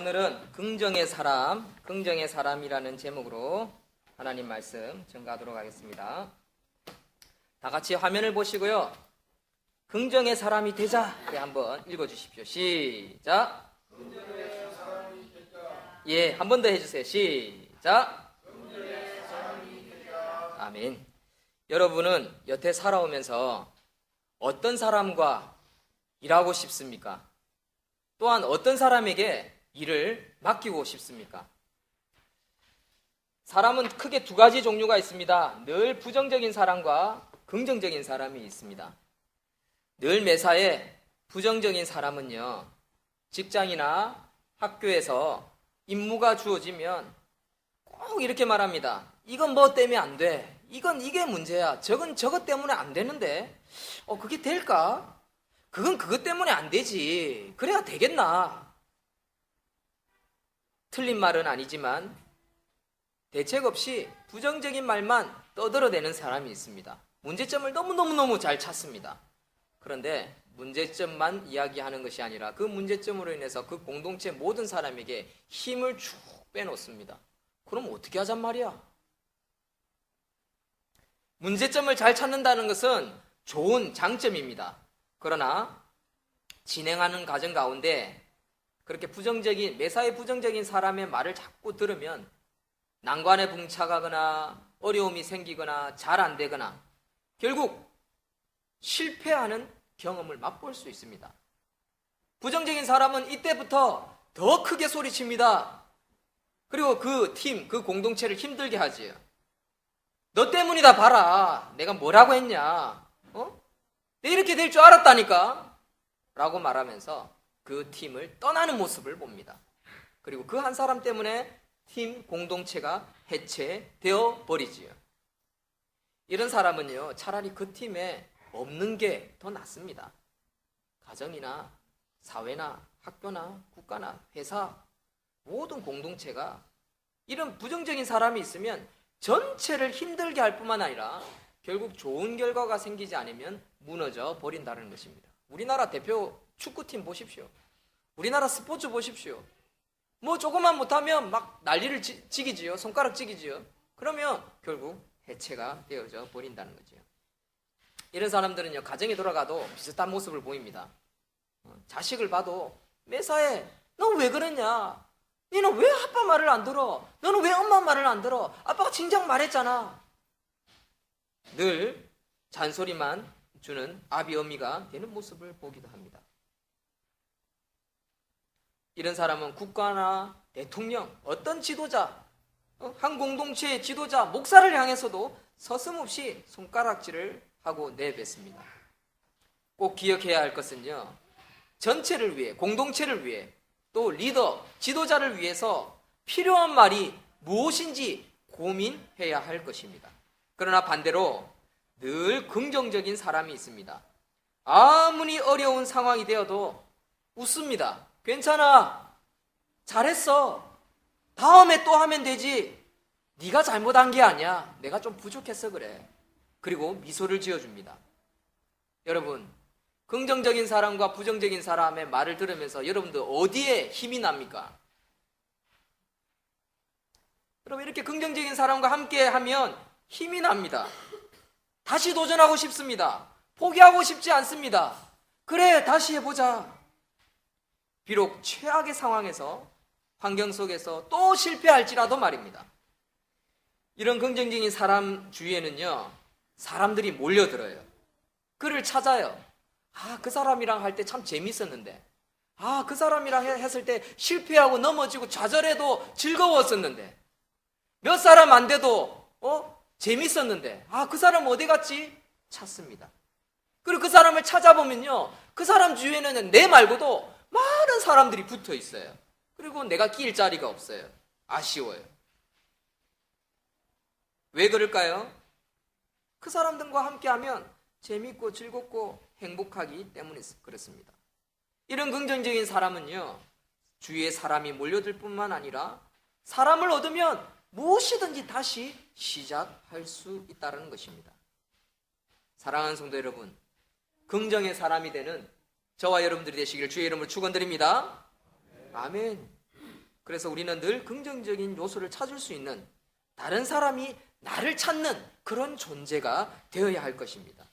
오늘은 긍정의 사람이라는 제목으로 하나님 말씀 전가하도록 하겠습니다. 다 같이 화면을 보시고요. 긍정의 사람이 되자. 한번 읽어주십시오. 시작. 예, 한 번 더 해주세요. 시작. 아멘. 여러분은 여태 살아오면서 어떤 사람과 일하고 싶습니까? 또한 어떤 사람에게 일을 맡기고 싶습니까? 사람은 크게 두 가지 종류가 있습니다. 늘 부정적인 사람과 긍정적인 사람이 있습니다. 늘 매사에 부정적인 사람은요, 직장이나 학교에서 임무가 주어지면 꼭 이렇게 말합니다. 이건 뭐 때문에 안 돼. 이게 문제야. 저건 저것 때문에 안 되는데. 그게 될까? 그건 그것 때문에 안 되지. 그래야 되겠나? 틀린 말은 아니지만 대책 없이 부정적인 말만 떠들어대는 사람이 있습니다. 문제점을 너무너무 잘 찾습니다. 그런데 문제점만 이야기하는 것이 아니라 그 문제점으로 인해서 그 공동체 모든 사람에게 힘을 쭉 빼놓습니다. 그럼 어떻게 하잔 말이야? 문제점을 잘 찾는다는 것은 좋은 장점입니다. 그러나 진행하는 과정 가운데 그렇게 매사에 부정적인 사람의 말을 자꾸 들으면 난관에 봉착하거나 어려움이 생기거나 잘 안 되거나 결국 실패하는 경험을 맛볼 수 있습니다. 부정적인 사람은 이때부터 더 크게 소리칩니다. 그리고 그 팀, 그 공동체를 힘들게 하지요. 너 때문이다 봐라. 내가 뭐라고 했냐? 내 이렇게 될 줄 알았다니까? 라고 말하면서 그 팀을 떠나는 모습을 봅니다. 그리고 그 한 사람 때문에 팀 공동체가 해체되어 버리지요. 이런 사람은요, 차라리 그 팀에 없는 게 더 낫습니다. 가정이나 사회나 학교나 국가나 회사 모든 공동체가 이런 부정적인 사람이 있으면 전체를 힘들게 할 뿐만 아니라 결국 좋은 결과가 생기지 않으면 무너져 버린다는 것입니다. 우리나라 대표 축구팀 보십시오. 우리나라 스포츠 보십시오. 뭐 조금만 못하면 막 난리를 지기지요. 손가락 찌기지요. 그러면 결국 해체가 되어져 버린다는 거죠. 이런 사람들은요, 가정에 돌아가도 비슷한 모습을 보입니다. 자식을 봐도 매사에 너 왜 그러냐? 너는 왜 아빠 말을 안 들어? 너는 왜 엄마 말을 안 들어? 아빠가 진작 말했잖아. 늘 잔소리만 주는 아비 어미가 되는 모습을 보기도 합니다. 이런 사람은 국가나 대통령, 어떤 지도자, 한 공동체의 지도자, 목사를 향해서도 서슴없이 손가락질을 하고 내뱉습니다. 꼭 기억해야 할 것은요, 전체를 위해, 공동체를 위해, 또 리더, 지도자를 위해서 필요한 말이 무엇인지 고민해야 할 것입니다. 그러나 반대로 늘 긍정적인 사람이 있습니다. 아무리 어려운 상황이 되어도 웃습니다. 괜찮아. 잘했어. 다음에 또 하면 되지. 네가 잘못한 게 아니야. 내가 좀 부족해서 그래. 그리고 미소를 지어줍니다. 여러분, 긍정적인 사람과 부정적인 사람의 말을 들으면서 여러분들 어디에 힘이 납니까? 여러분, 이렇게 긍정적인 사람과 함께 하면 힘이 납니다. 다시 도전하고 싶습니다. 포기하고 싶지 않습니다. 그래, 다시 해보자. 비록 최악의 상황에서, 환경 속에서 또 실패할지라도 말입니다. 이런 긍정적인 사람 주위에는요, 사람들이 몰려들어요. 그를 찾아요. 그 사람이랑 할 때 참 재밌었는데, 그 사람이랑 했을 때 실패하고 넘어지고 좌절해도 즐거웠었는데, 몇 사람 안 돼도 재밌었는데, 그 사람 어디 갔지? 찾습니다. 그리고 그 사람을 찾아보면요, 그 사람 주위에는 내 말고도 많은 사람들이 붙어 있어요. 그리고 내가 끼일 자리가 없어요. 아쉬워요. 왜 그럴까요? 그 사람들과 함께하면 재밌고 즐겁고 행복하기 때문에 그렇습니다. 이런 긍정적인 사람은요, 주위에 사람이 몰려들 뿐만 아니라 사람을 얻으면 무엇이든지 다시 시작할 수 있다는 것입니다. 사랑하는 성도 여러분, 긍정의 사람이 되는 저와 여러분들이 되시기를 주의 이름으로 축원드립니다. 아멘. 그래서 우리는 늘 긍정적인 요소를 찾을 수 있는, 다른 사람이 나를 찾는 그런 존재가 되어야 할 것입니다.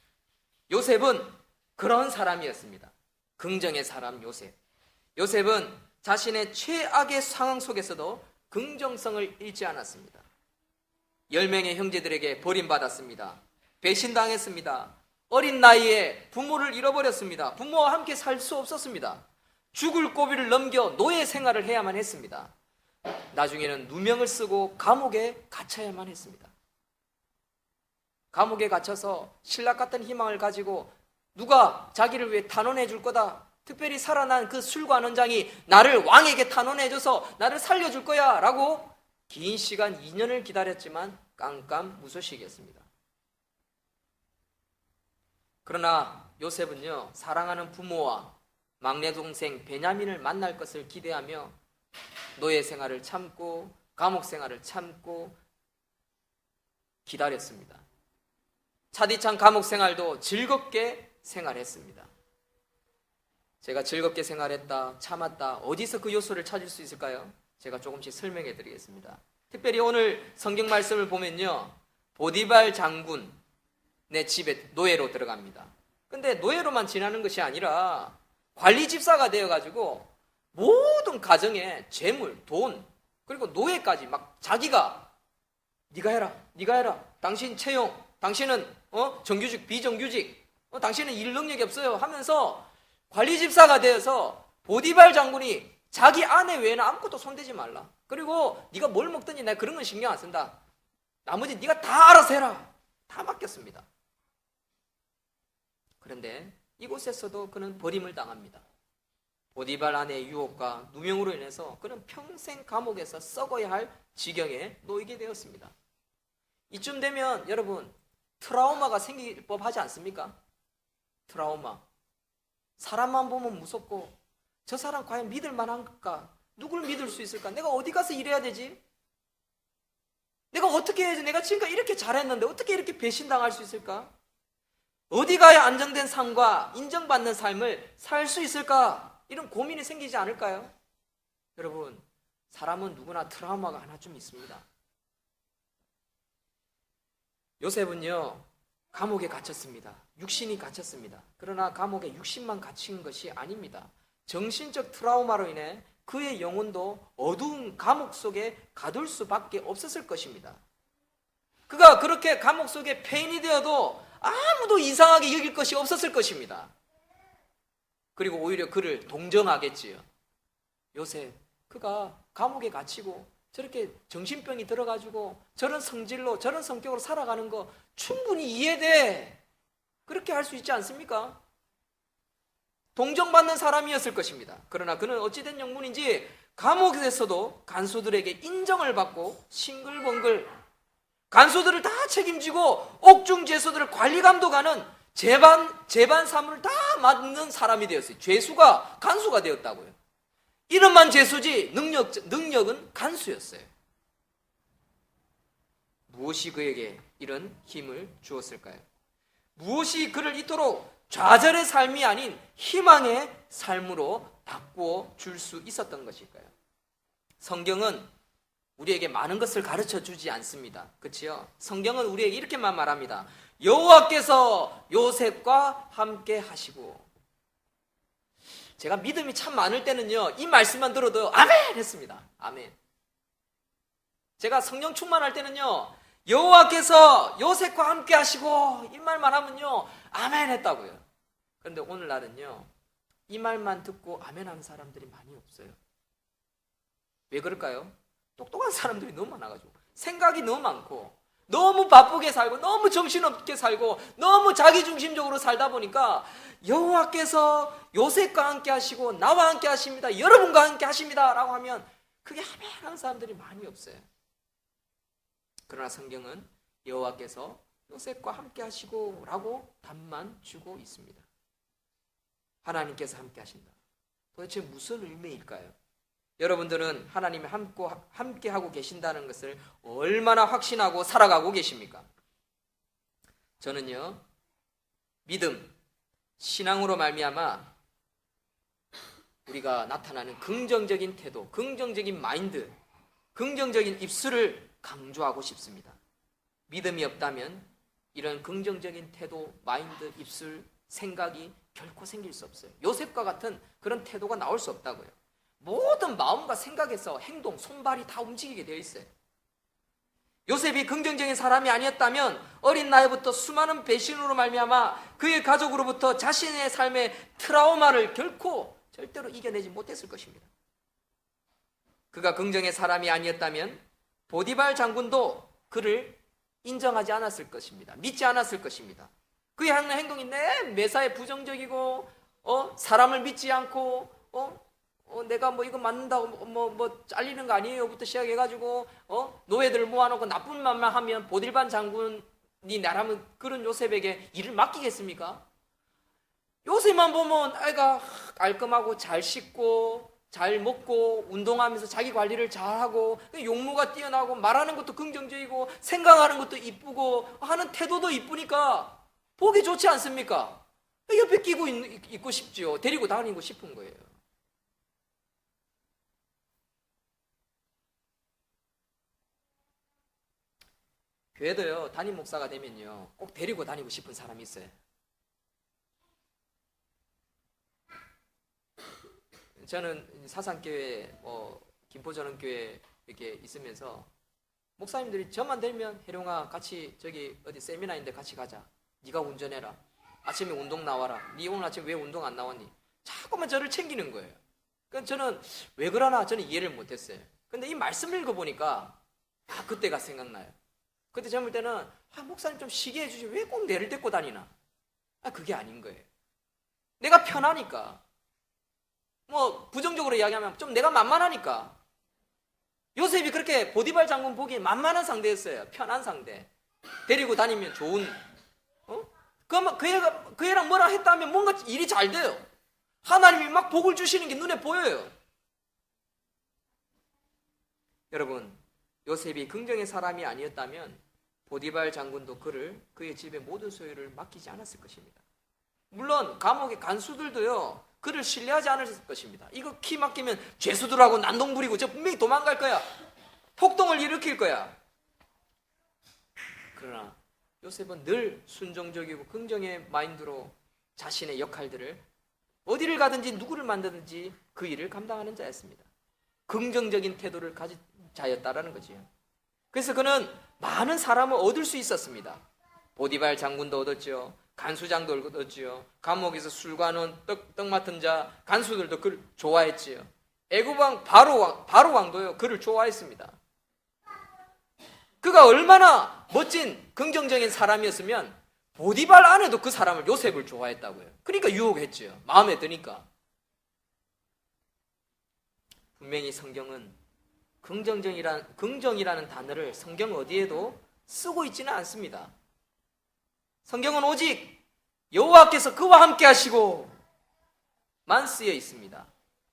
요셉은 그런 사람이었습니다. 긍정의 사람 요셉. 요셉은 자신의 최악의 상황 속에서도 긍정성을 잃지 않았습니다. 10명의 형제들에게 버림받았습니다. 배신당했습니다. 어린 나이에 부모를 잃어버렸습니다. 부모와 함께 살 수 없었습니다. 죽을 고비를 넘겨 노예 생활을 해야만 했습니다. 나중에는 누명을 쓰고 감옥에 갇혀야만 했습니다. 감옥에 갇혀서 신라 같은 희망을 가지고 누가 자기를 위해 탄원해 줄 거다, 특별히 살아난 그 술관 원장이 나를 왕에게 탄원해줘서 나를 살려줄 거야 라고 긴 시간 2년을 기다렸지만 깜깜무소식이었습니다. 그러나 요셉은요, 사랑하는 부모와 막내 동생 베냐민을 만날 것을 기대하며 노예 생활을 참고 감옥 생활을 참고 기다렸습니다. 차디찬 감옥 생활도 즐겁게 생활했습니다. 제가 즐겁게 생활했다, 참았다, 어디서 그 요소를 찾을 수 있을까요? 제가 조금씩 설명해 드리겠습니다. 특별히 오늘 성경 말씀을 보면요, 보디발 장군의 집에 노예로 들어갑니다. 근데 노예로만 지나는 것이 아니라 관리 집사가 되어가지고 모든 가정의 재물, 돈, 그리고 노예까지 막 자기가 네가 해라, 당신 채용, 당신은 정규직, 비정규직, 당신은 일 능력이 없어요 하면서 관리 집사가 되어서 보디발 장군이 자기 아내 외에는 아무것도 손대지 말라. 그리고 네가 뭘 먹든지 내가 그런 건 신경 안 쓴다. 나머지 네가 다 알아서 해라. 다 맡겼습니다. 그런데 이곳에서도 그는 버림을 당합니다. 보디발 아내의 유혹과 누명으로 인해서 그는 평생 감옥에서 썩어야 할 지경에 놓이게 되었습니다. 이쯤 되면 여러분, 트라우마가 생길 법하지 않습니까? 트라우마. 사람만 보면 무섭고, 저 사람 과연 믿을 만한 걸까? 누굴 믿을 수 있을까? 내가 어디 가서 일해야 되지? 내가 어떻게 해야지? 내가 지금까지 이렇게 잘했는데 어떻게 이렇게 배신당할 수 있을까? 어디 가야 안정된 삶과 인정받는 삶을 살 수 있을까? 이런 고민이 생기지 않을까요? 여러분, 사람은 누구나 트라우마가 하나쯤 있습니다. 요셉은요, 감옥에 갇혔습니다. 육신이 갇혔습니다. 그러나 감옥에 육신만 갇힌 것이 아닙니다. 정신적 트라우마로 인해 그의 영혼도 어두운 감옥 속에 가둘 수밖에 없었을 것입니다. 그가 그렇게 감옥 속에 폐인이 되어도 아무도 이상하게 여길 것이 없었을 것입니다. 그리고 오히려 그를 동정하겠지요. 요셉, 그가 감옥에 갇히고 저렇게 정신병이 들어가지고 저런 성질로 저런 성격으로 살아가는 거 충분히 이해돼. 그렇게 할 수 있지 않습니까? 동정받는 사람이었을 것입니다. 그러나 그는 어찌된 영문인지 감옥에서도 간수들에게 인정을 받고 싱글벙글 간수들을 다 책임지고 옥중죄수들을 관리 감독하는 재반 사무를 다 맡는 사람이 되었어요. 죄수가 간수가 되었다고요. 이름만 죄수지 능력은 간수였어요. 무엇이 그에게 이런 힘을 주었을까요? 무엇이 그를 이토록 좌절의 삶이 아닌 희망의 삶으로 바꾸어 줄 수 있었던 것일까요? 성경은 우리에게 많은 것을 가르쳐 주지 않습니다. 그렇지요? 성경은 우리에게 이렇게만 말합니다. 여호와께서 요셉과 함께 하시고. 제가 믿음이 참 많을 때는요, 이 말씀만 들어도 아멘 했습니다. 아멘. 제가 성령 충만할 때는요, 여호와께서 요셉과 함께 하시고 이 말만 하면요 아멘 했다고요. 그런데 오늘날은요, 이 말만 듣고 아멘 하는 사람들이 많이 없어요. 왜 그럴까요? 똑똑한 사람들이 너무 많아가지고, 생각이 너무 많고, 너무 바쁘게 살고, 너무 정신없게 살고, 너무 자기중심적으로 살다 보니까 여호와께서 요셉과 함께 하시고 나와 함께 하십니다, 여러분과 함께 하십니다 라고 하면 그게 아멘 하는 사람들이 많이 없어요. 그러나 성경은 여호와께서 요셉과 함께 하시고 라고 답만 주고 있습니다. 하나님께서 함께 하신다. 도대체 무슨 의미일까요? 여러분들은 하나님이 함께 하고 계신다는 것을 얼마나 확신하고 살아가고 계십니까? 저는요, 믿음, 신앙으로 말미암아 우리가 나타나는 긍정적인 태도, 긍정적인 마인드, 긍정적인 입술을 강조하고 싶습니다. 믿음이 없다면 이런 긍정적인 태도, 마인드, 입술, 생각이 결코 생길 수 없어요. 요셉과 같은 그런 태도가 나올 수 없다고요. 모든 마음과 생각에서 행동, 손발이 다 움직이게 되어 있어요. 요셉이 긍정적인 사람이 아니었다면 어린 나이부터 수많은 배신으로 말미암아 그의 가족으로부터 자신의 삶의 트라우마를 결코 절대로 이겨내지 못했을 것입니다. 그가 긍정의 사람이 아니었다면 보디발 장군도 그를 인정하지 않았을 것입니다. 믿지 않았을 것입니다. 그의 하는 행동이 매사에 부정적이고 사람을 믿지 않고 내가 이거 맞는다고 잘리는 거 아니에요부터 시작해가지고 노예들을 모아놓고 나쁜 말만 하면 보딜반 장군이 나라면 그런 요셉에게 일을 맡기겠습니까? 요셉만 보면 아이가 깔끔하고 잘 씻고 잘 먹고 운동하면서 자기 관리를 잘하고 용모가 뛰어나고 말하는 것도 긍정적이고 생각하는 것도 이쁘고 하는 태도도 이쁘니까 보기 좋지 않습니까? 옆에 끼고 있고 싶지요. 데리고 다니고 싶은 거예요. 교회도요, 담임 목사가 되면요, 꼭 데리고 다니고 싶은 사람이 있어요. 저는 사상교회, 김포전원교회 이렇게 있으면서 목사님들이 저만 되면 혜룡아 같이 저기 어디 세미나인데 같이 가자. 네가 운전해라. 아침에 운동 나와라. 네 오늘 아침 왜 운동 안 나왔니? 자꾸만 저를 챙기는 거예요. 그러니까 저는 왜 그러나 저는 이해를 못했어요. 근데 이 말씀을 읽어보니까 그때가 생각나요. 그때 젊을 때는 목사님 좀 쉬게 해주지 왜 꼭 내를 데리고 다니나? 그게 아닌 거예요. 내가 편하니까. 부정적으로 이야기하면 좀 내가 만만하니까. 요셉이 그렇게 보디발 장군 보기에 만만한 상대였어요. 편한 상대. 데리고 다니면 좋은. 그러면 그 애랑 뭐라 했다면 뭔가 일이 잘 돼요. 하나님이 막 복을 주시는 게 눈에 보여요. 여러분, 요셉이 긍정의 사람이 아니었다면 보디발 장군도 그의 집의 모든 소유를 맡기지 않았을 것입니다. 물론 감옥의 간수들도요, 그를 신뢰하지 않을 것입니다. 이거 키 맡기면 죄수들하고 난동 부리고 저 분명히 도망갈 거야. 폭동을 일으킬 거야. 그러나 요셉은 늘 순종적이고 긍정의 마인드로 자신의 역할들을 어디를 가든지 누구를 만나든지 그 일을 감당하는 자였습니다. 긍정적인 태도를 가진 자였다라는 거지요. 그래서 그는 많은 사람을 얻을 수 있었습니다. 보디발 장군도 얻었죠. 간수장도 얻었지요. 감옥에서 술과는 떡 맡은 자 간수들도 그를 좋아했지요. 애굽왕 바로 왕도요 그를 좋아했습니다. 그가 얼마나 멋진 긍정적인 사람이었으면 보디발 아내도 그 사람을 요셉을 좋아했다고요. 그러니까 유혹했지요. 마음에 드니까. 분명히 성경은 긍정이라는 단어를 성경 어디에도 쓰고 있지는 않습니다. 성경은 오직 여호와께서 그와 함께 하시고 만 쓰여 있습니다.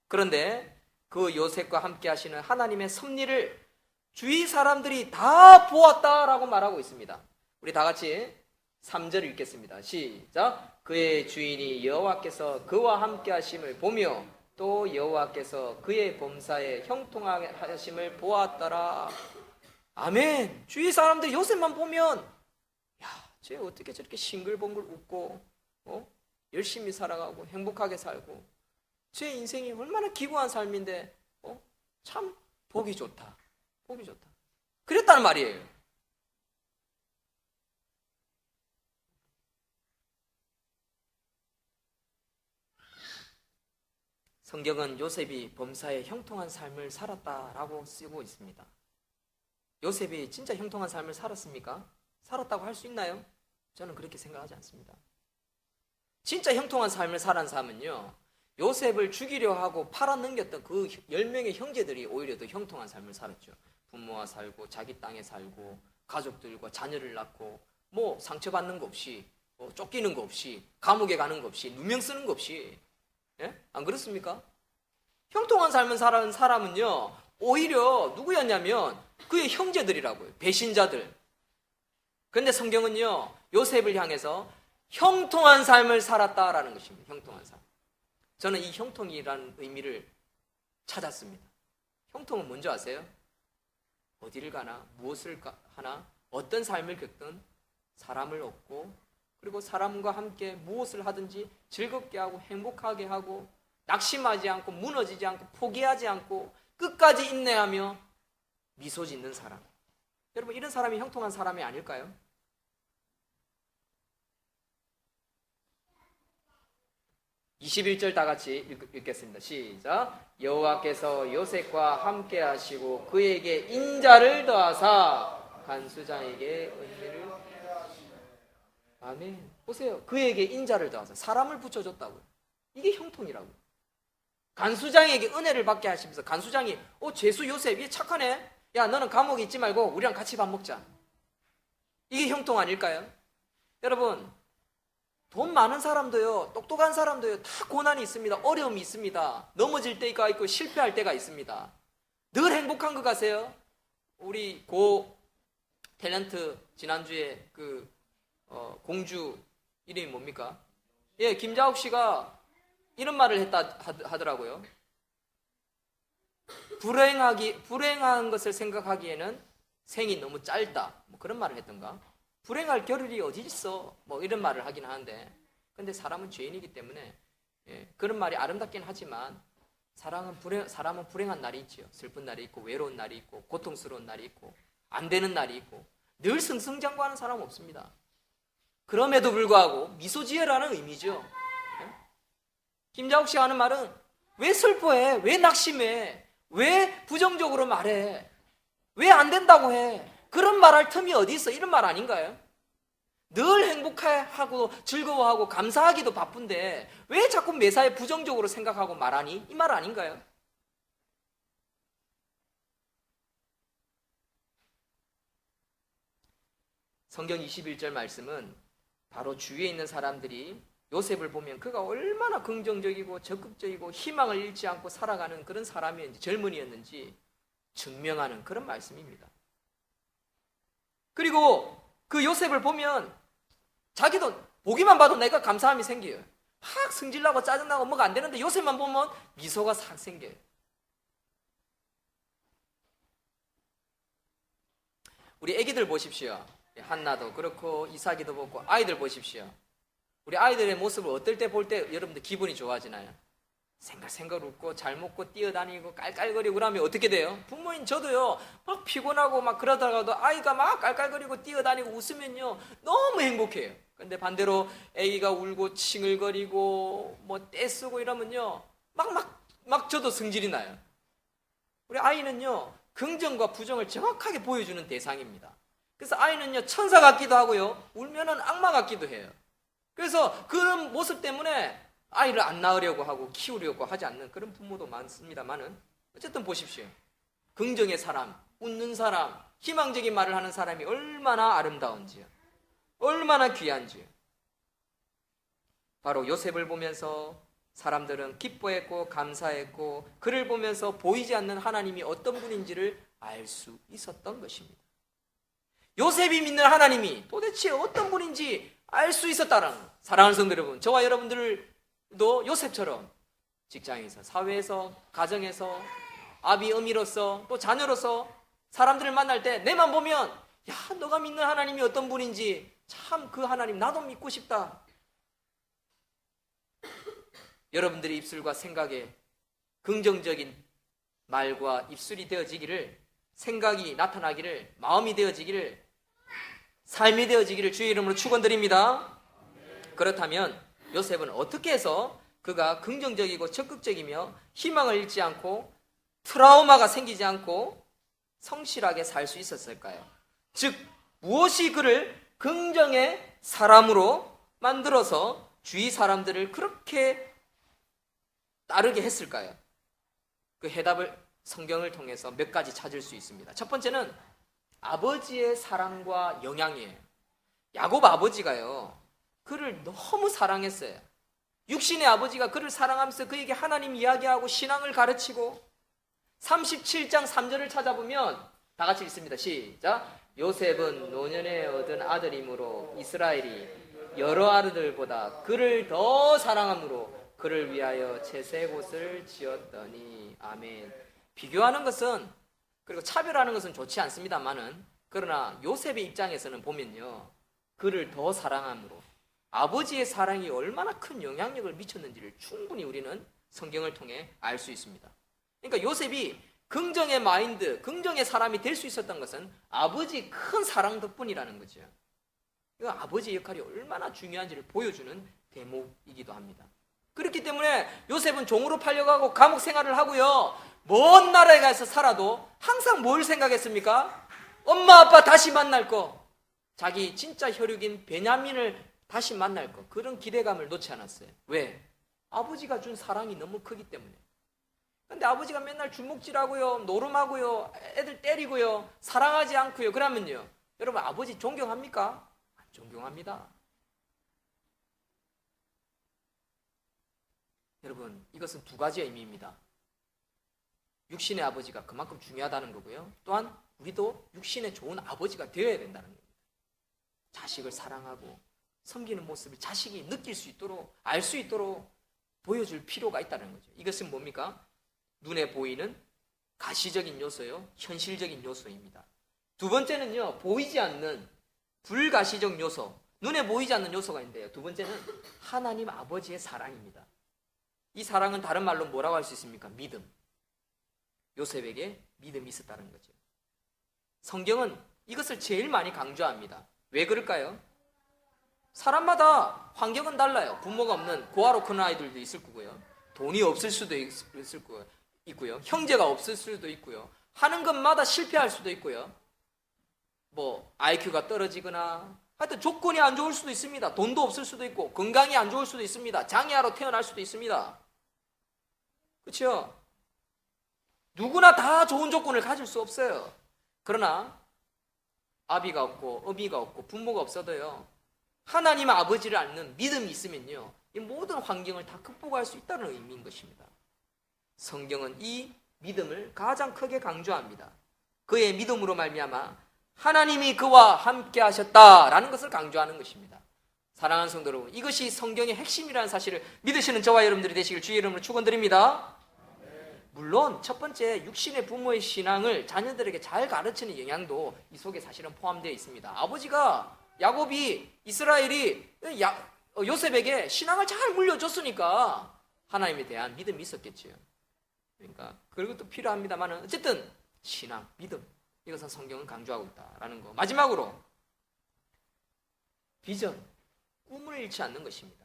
그런데 그 요셉과 함께 하시는 하나님의 섭리를 주위 사람들이 다 보았다라고 말하고 있습니다. 우리 다 같이 3절 읽겠습니다. 시작. 그의 주인이 여호와께서 그와 함께 하심을 보며 또 여호와께서 그의 범사에 형통하심을 보았더라. 아멘. 주위 사람들 요셉만 보면 쟤 어떻게 저렇게 싱글벙글 웃고 열심히 살아가고 행복하게 살고 제 인생이 얼마나 기구한 삶인데 참 보기 좋다. 보기 좋다. 그랬다는 말이에요. 성경은 요셉이 범사에 형통한 삶을 살았다라고 쓰고 있습니다. 요셉이 진짜 형통한 삶을 살았습니까? 살았다고 할 수 있나요? 저는 그렇게 생각하지 않습니다. 진짜 형통한 삶을 살은 사람은요, 요셉을 죽이려 하고 팔아넘겼던 그 10명의 형제들이 오히려 더 형통한 삶을 살았죠. 부모와 살고 자기 땅에 살고 가족들과 자녀를 낳고 상처받는 거 없이 쫓기는 거 없이 감옥에 가는 거 없이 누명 쓰는 거 없이. 안 그렇습니까? 형통한 삶을 살은 사람은요, 오히려 누구였냐면 그의 형제들이라고요. 배신자들. 그런데 성경은요, 요셉을 향해서 형통한 삶을 살았다라는 것입니다. 형통한 삶. 저는 이 형통이라는 의미를 찾았습니다. 형통은 뭔지 아세요? 어디를 가나 무엇을 하나 어떤 삶을 겪든 사람을 얻고 그리고 사람과 함께 무엇을 하든지 즐겁게 하고 행복하게 하고 낙심하지 않고 무너지지 않고 포기하지 않고 끝까지 인내하며 미소 짓는 사람. 여러분, 이런 사람이 형통한 사람이 아닐까요? 21절 다 같이 읽겠습니다. 시작. 여호와께서 요셉과 함께 하시고 그에게 인자를 더하사 간수장에게 은혜를. 아멘. 보세요. 그에게 인자를 더하사 사람을 붙여줬다고요. 이게 형통이라고요. 간수장에게 은혜를 받게 하시면서 간수장이 죄수 요셉 얘 착하네. 야, 너는 감옥에 있지 말고 우리랑 같이 밥 먹자. 이게 형통 아닐까요? 여러분, 돈 많은 사람도요, 똑똑한 사람도요, 다 고난이 있습니다. 어려움이 있습니다. 넘어질 때가 있고 실패할 때가 있습니다. 늘 행복한 것 같아요? 우리 고 탤런트 지난주에 공주 이름이 뭡니까? 예, 김자옥 씨가 이런 말을 했다 하더라고요. 불행한 것을 생각하기에는 생이 너무 짧다. 뭐 그런 말을 했던가? 불행할 겨를이 어디 있어? 뭐 이런 말을 하긴 하는데, 근데 사람은 죄인이기 때문에 그런 말이 아름답긴 하지만 사람은 불행한 날이 있지요. 슬픈 날이 있고 외로운 날이 있고 고통스러운 날이 있고 안 되는 날이 있고 늘 승승장구하는 사람은 없습니다. 그럼에도 불구하고 미소 지으라는 의미죠. 김자옥 씨가 하는 말은 왜 슬퍼해? 왜 낙심해? 왜 부정적으로 말해? 왜 안 된다고 해? 그런 말할 틈이 어디 있어? 이런 말 아닌가요? 늘 행복하고 즐거워하고 감사하기도 바쁜데 왜 자꾸 매사에 부정적으로 생각하고 말하니? 이 말 아닌가요? 성경 21절 말씀은 바로 주위에 있는 사람들이 요셉을 보면 그가 얼마나 긍정적이고 적극적이고 희망을 잃지 않고 살아가는 그런 사람이었는지 젊은이였는지 증명하는 그런 말씀입니다. 그리고 그 요셉을 보면 자기도 보기만 봐도 내가 감사함이 생겨요. 막 승질나고 짜증나고 뭐가 안 되는데 요셉만 보면 미소가 싹 생겨요. 우리 애기들 보십시오. 한나도 그렇고 이삭이도 보고 아이들 보십시오. 우리 아이들의 모습을 어떨 때 볼 때 여러분들 기분이 좋아지나요? 생각생각 웃고 잘 먹고 뛰어다니고 깔깔거리고 그러면 어떻게 돼요? 부모인 저도요 막 피곤하고 막 그러다가도 아이가 막 깔깔거리고 뛰어다니고 웃으면요 너무 행복해요. 근데 반대로 애기가 울고 칭얼거리고 뭐 떼쓰고 이러면요 막 저도 승질이 나요. 우리 아이는요 긍정과 부정을 정확하게 보여주는 대상입니다. 그래서 아이는요 천사 같기도 하고요 울면은 악마 같기도 해요. 그래서 그런 모습 때문에 아이를 안 낳으려고 하고 키우려고 하지 않는 그런 부모도 많습니다만은 어쨌든 보십시오. 긍정의 사람, 웃는 사람, 희망적인 말을 하는 사람이 얼마나 아름다운지요. 얼마나 귀한지요. 바로 요셉을 보면서 사람들은 기뻐했고 감사했고 그를 보면서 보이지 않는 하나님이 어떤 분인지를 알 수 있었던 것입니다. 요셉이 믿는 하나님이 도대체 어떤 분인지 알 수 있었다는, 사랑하는 성도 여러분, 저와 여러분들도 요셉처럼 직장에서, 사회에서, 가정에서, 아비, 어미로서, 또 자녀로서 사람들을 만날 때 내만 보면 야, 너가 믿는 하나님이 어떤 분인지 참 그 하나님 나도 믿고 싶다. 여러분들의 입술과 생각에 긍정적인 말과 입술이 되어지기를, 생각이 나타나기를, 마음이 되어지기를, 삶이 되어지기를 주의 이름으로 축원드립니다. 그렇다면 요셉은 어떻게 해서 그가 긍정적이고 적극적이며 희망을 잃지 않고 트라우마가 생기지 않고 성실하게 살 수 있었을까요? 즉 무엇이 그를 긍정의 사람으로 만들어서 주위 사람들을 그렇게 따르게 했을까요? 그 해답을 성경을 통해서 몇 가지 찾을 수 있습니다. 첫 번째는 아버지의 사랑과 영향이에요. 야곱 아버지가요 그를 너무 사랑했어요. 육신의 아버지가 그를 사랑하면서 그에게 하나님 이야기하고 신앙을 가르치고 37장 3절을 찾아보면 다 같이 읽습니다. 시작. 요셉은 노년에 얻은 아들이므로 이스라엘이 여러 아들보다 그를 더 사랑하므로 그를 위하여 채색 옷을 지었더니. 아멘. 비교하는 것은, 그리고 차별하는 것은 좋지 않습니다만은, 그러나 요셉의 입장에서는 보면요, 그를 더 사랑함으로 아버지의 사랑이 얼마나 큰 영향력을 미쳤는지를 충분히 우리는 성경을 통해 알 수 있습니다. 그러니까 요셉이 긍정의 마인드, 긍정의 사람이 될 수 있었던 것은 아버지의 큰 사랑 덕분이라는 거죠. 이거 아버지의 역할이 얼마나 중요한지를 보여주는 대목이기도 합니다. 그렇기 때문에 요셉은 종으로 팔려가고 감옥 생활을 하고요, 먼 나라에 가서 살아도 항상 뭘 생각했습니까? 엄마 아빠 다시 만날 거, 자기 진짜 혈육인 베냐민을 다시 만날 거, 그런 기대감을 놓지 않았어요. 왜? 아버지가 준 사랑이 너무 크기 때문에. 근데 아버지가 맨날 주먹질하고요, 노름하고요, 애들 때리고요, 사랑하지 않고요, 그러면요, 여러분 아버지 존경합니까? 안 존경합니다. 여러분, 이것은 두 가지의 의미입니다. 육신의 아버지가 그만큼 중요하다는 거고요, 또한 우리도 육신의 좋은 아버지가 되어야 된다는 겁니다. 자식을 사랑하고 섬기는 모습을 자식이 느낄 수 있도록, 알 수 있도록 보여줄 필요가 있다는 거죠. 이것은 뭡니까? 눈에 보이는 가시적인 요소요, 현실적인 요소입니다. 두 번째는요, 보이지 않는 불가시적 요소, 눈에 보이지 않는 요소가 있는데요, 두 번째는 하나님 아버지의 사랑입니다. 이 사랑은 다른 말로 뭐라고 할 수 있습니까? 믿음. 요셉에게 믿음이 있었다는 거죠. 성경은 이것을 제일 많이 강조합니다. 왜 그럴까요? 사람마다 환경은 달라요. 부모가 없는 고아로 크는 아이들도 있을 거고요, 돈이 없을 수도 있을 있고요, 형제가 없을 수도 있고요, 하는 것마다 실패할 수도 있고요, 뭐 IQ가 떨어지거나 하여튼 조건이 안 좋을 수도 있습니다. 돈도 없을 수도 있고, 건강이 안 좋을 수도 있습니다. 장애아로 태어날 수도 있습니다. 그렇죠? 누구나 다 좋은 조건을 가질 수 없어요. 그러나 아비가 없고 어미가 없고 부모가 없어도요, 하나님 아버지를 아는 믿음이 있으면요, 이 모든 환경을 다 극복할 수 있다는 의미인 것입니다. 성경은 이 믿음을 가장 크게 강조합니다. 그의 믿음으로 말미암아 하나님이 그와 함께 하셨다라는 것을 강조하는 것입니다. 사랑하는 성도 여러분, 이것이 성경의 핵심이라는 사실을 믿으시는 저와 여러분들이 되시길 주의 이름으로 축원드립니다. 물론 첫 번째, 육신의 부모의 신앙을 자녀들에게 잘 가르치는 영향도 이 속에 사실은 포함되어 있습니다. 아버지가 야곱이, 이스라엘이 요셉에게 신앙을 잘 물려줬으니까 하나님에 대한 믿음이 있었겠지요. 그러니까 그것도 필요합니다만, 어쨌든 신앙, 믿음, 이것은 성경은 강조하고 있다라는 거. 마지막으로 비전, 꿈을 잃지 않는 것입니다.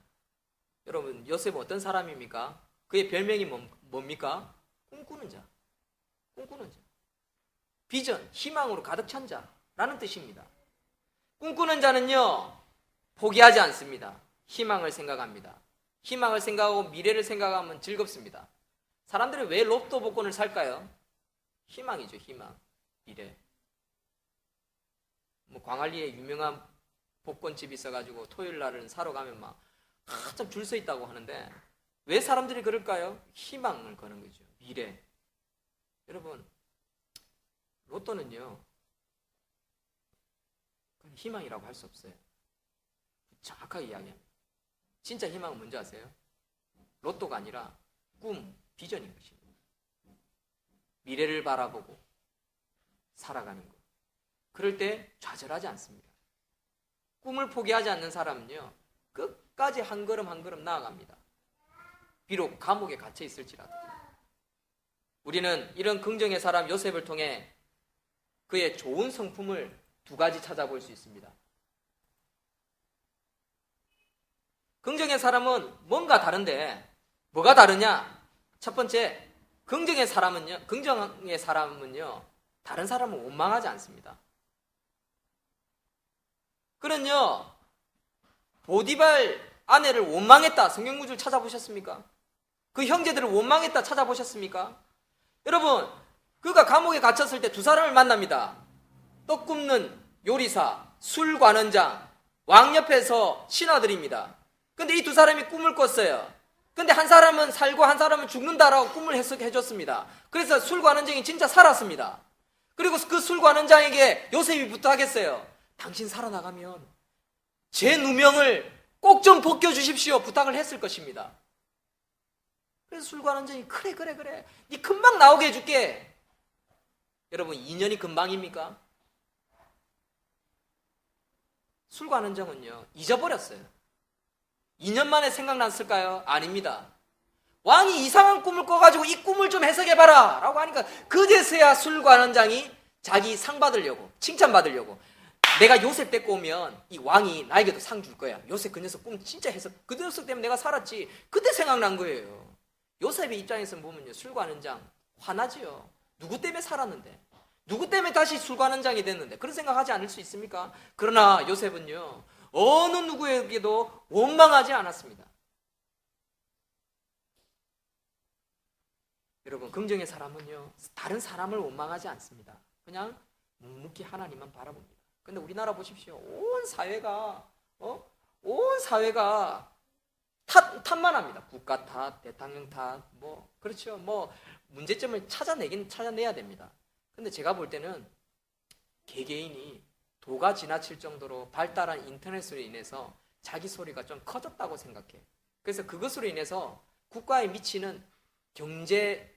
여러분, 요셉은 어떤 사람입니까? 그의 별명이 뭡니까? 꿈꾸는 자. 꿈꾸는 자. 비전, 희망으로 가득 찬 자라는 뜻입니다. 꿈꾸는 자는요, 포기하지 않습니다. 희망을 생각합니다. 희망을 생각하고 미래를 생각하면 즐겁습니다. 사람들이 왜 로또 복권을 살까요? 희망이죠, 희망. 미래. 뭐 광안리에 유명한 복권집이 있어가지고 토요일 날은 사러 가면 막 한참 줄 서 있다고 하는데, 왜 사람들이 그럴까요? 희망을 거는 거죠. 미래. 여러분, 로또는요, 희망이라고 할 수 없어요. 정확하게 이야기합니다. 진짜 희망은 뭔지 아세요? 로또가 아니라 꿈, 비전인 것입니다. 미래를 바라보고 살아가는 것. 그럴 때 좌절하지 않습니다. 꿈을 포기하지 않는 사람은요, 끝까지 한 걸음 한 걸음 나아갑니다. 비록 감옥에 갇혀 있을지라도. 우리는 이런 긍정의 사람 요셉을 통해 그의 좋은 성품을 두 가지 찾아볼 수 있습니다. 긍정의 사람은 뭔가 다른데, 뭐가 다르냐? 첫 번째, 긍정의 사람은요, 다른 사람을 원망하지 않습니다. 그는요, 보디발 아내를 원망했다, 성경 구절 찾아보셨습니까? 그 형제들을 원망했다 찾아보셨습니까? 여러분, 그가 감옥에 갇혔을 때 두 사람을 만납니다. 떡 굽는 요리사, 술 관원장, 왕 옆에서 신하들입니다. 근데 이 두 사람이 꿈을 꿨어요. 근데 한 사람은 살고 한 사람은 죽는다라고 꿈을 해석해 줬습니다. 그래서 술 관원장이 진짜 살았습니다. 그리고 그 술 관원장에게 요셉이 부탁했어요. 당신 살아나가면 제 누명을 꼭 좀 벗겨주십시오 부탁을 했을 것입니다. 그래서 술관원장이 그래 네 금방 나오게 해줄게. 여러분 2년이 금방입니까? 술관원장은요 잊어버렸어요. 2년 만에 생각났을까요? 아닙니다. 왕이 이상한 꿈을 꿔가지고 이 꿈을 좀 해석해봐라 라고 하니까 그제서야 술관원장이 자기 상 받으려고, 칭찬받으려고, 내가 요셉 데리고 오면 이 왕이 나에게도 상 줄 거야. 요셉 그 녀석 꿈 진짜 해석, 그 녀석 때문에 내가 살았지. 그때 생각난 거예요. 요셉의 입장에서 보면요 술관원장 화나지요. 누구 때문에 살았는데, 누구 때문에 다시 술관원장이 됐는데, 그런 생각하지 않을 수 있습니까? 그러나 요셉은요 어느 누구에게도 원망하지 않았습니다. 여러분 긍정의 사람은요 다른 사람을 원망하지 않습니다. 그냥 묵묵히 하나님만 바라봅니다. 근데 우리나라 보십시오. 온 사회가 탓만 합니다. 국가 탓, 대통령 탓, 그렇죠. 문제점을 찾아내야 됩니다. 근데 제가 볼 때는 개개인이 도가 지나칠 정도로 발달한 인터넷으로 인해서 자기 소리가 좀 커졌다고 생각해요. 그래서 그것으로 인해서 국가에 미치는 경제에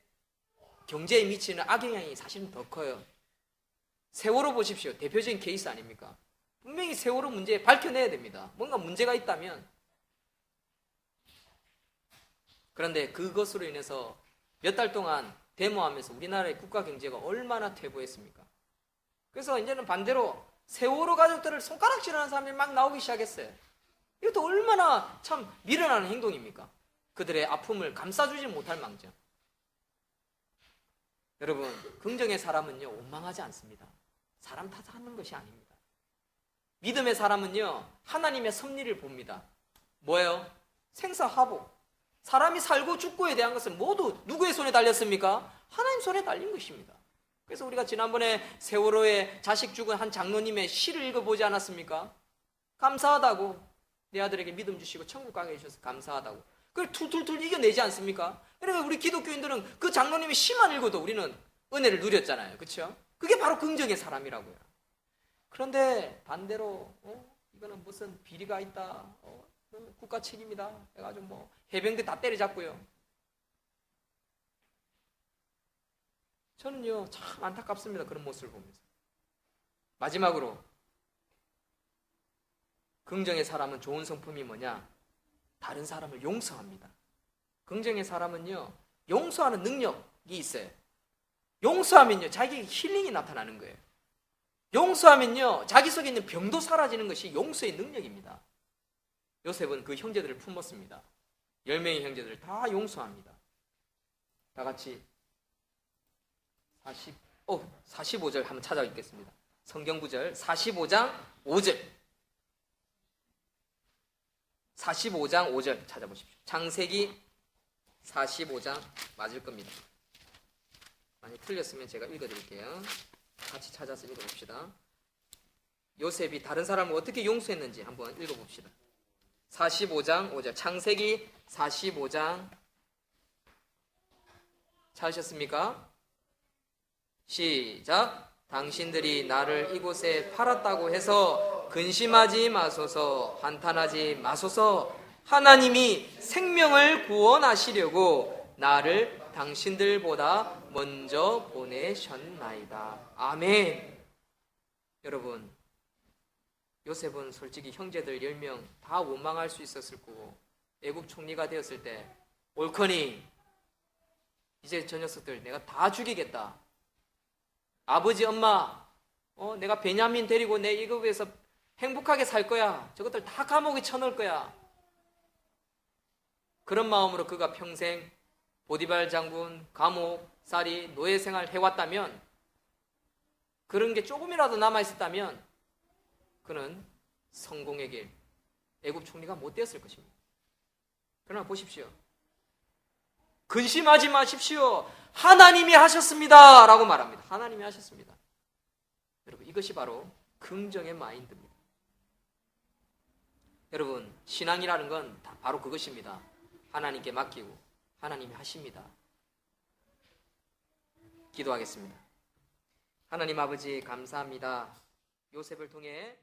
미치는 악영향이 사실은 더 커요. 세월호 보십시오. 대표적인 케이스 아닙니까? 분명히 세월호 문제 밝혀내야 됩니다. 뭔가 문제가 있다면. 그런데 그것으로 인해서 몇 달 동안 데모하면서 우리나라의 국가 경제가 얼마나 퇴보했습니까? 그래서 이제는 반대로 세월호 가족들을 손가락질하는 사람들이 막 나오기 시작했어요. 이것도 얼마나 참 미련한 행동입니까? 그들의 아픔을 감싸주지 못할 망정. 여러분 긍정의 사람은요 원망하지 않습니다. 사람 탓하는 것이 아닙니다. 믿음의 사람은요 하나님의 섭리를 봅니다. 뭐예요? 생사화복. 사람이 살고 죽고에 대한 것은 모두 누구의 손에 달렸습니까? 하나님 손에 달린 것입니다. 그래서 우리가 지난번에 세월호에 자식 죽은 한 장로님의 시를 읽어보지 않았습니까? 감사하다고, 내 아들에게 믿음 주시고 천국 가게 해주셔서 감사하다고. 그걸 툴툴툴 이겨내지 않습니까? 그러니까 우리 기독교인들은 그 장로님의 시만 읽어도 우리는 은혜를 누렸잖아요. 그렇죠? 그게 바로 긍정의 사람이라고요. 그런데 반대로 이거는 무슨 비리가 있다, 국가 책임이다 해가지고 해병대 다 때려잡고요. 저는요 참 안타깝습니다. 그런 모습을 보면서. 마지막으로 긍정의 사람은 좋은 성품이 뭐냐? 다른 사람을 용서합니다. 긍정의 사람은요 용서하는 능력이 있어요. 용서하면요 자기에게 힐링이 나타나는 거예요. 용서하면요 자기 속에 있는 병도 사라지는 것이 용서의 능력입니다. 요셉은 그 형제들을 품었습니다. 10명의 형제들을 다 용서합니다. 다 같이 45절 한번 찾아뵙겠습니다. 성경 구절 45장 5절 45장 5절 찾아보십시오. 창세기 45장 맞을 겁니다. 많이 틀렸으면 제가 읽어드릴게요. 같이 찾아서 읽어봅시다. 요셉이 다른 사람을 어떻게 용서했는지 한번 읽어봅시다. 45장 5절 창세기 45장 찾으셨습니까? 시작. 당신들이 나를 이곳에 팔았다고 해서 근심하지 마소서, 한탄하지 마소서. 하나님이 생명을 구원하시려고 나를 당신들보다 먼저 보내셨나이다. 아멘. 여러분, 요셉은 솔직히 형제들 10명 다 원망할 수 있었을 거고, 애국 총리가 되었을 때 옳거니 이제 저 녀석들 내가 다 죽이겠다. 아버지, 엄마, 내가 베냐민 데리고 내 이국에서 행복하게 살 거야. 저것들 다 감옥에 쳐넣을 거야. 그런 마음으로 그가 평생 보디발 장군, 감옥, 쌀이, 노예 생활 해왔다면, 그런 게 조금이라도 남아있었다면 그는 성공의 길, 애국 총리가 못 되었을 것입니다. 그러나 보십시오. 근심하지 마십시오. 하나님이 하셨습니다. 라고 말합니다. 하나님이 하셨습니다. 여러분, 이것이 바로 긍정의 마인드입니다. 여러분, 신앙이라는 건 다 바로 그것입니다. 하나님께 맡기고 하나님이 하십니다. 기도하겠습니다. 하나님 아버지 감사합니다. 요셉을 통해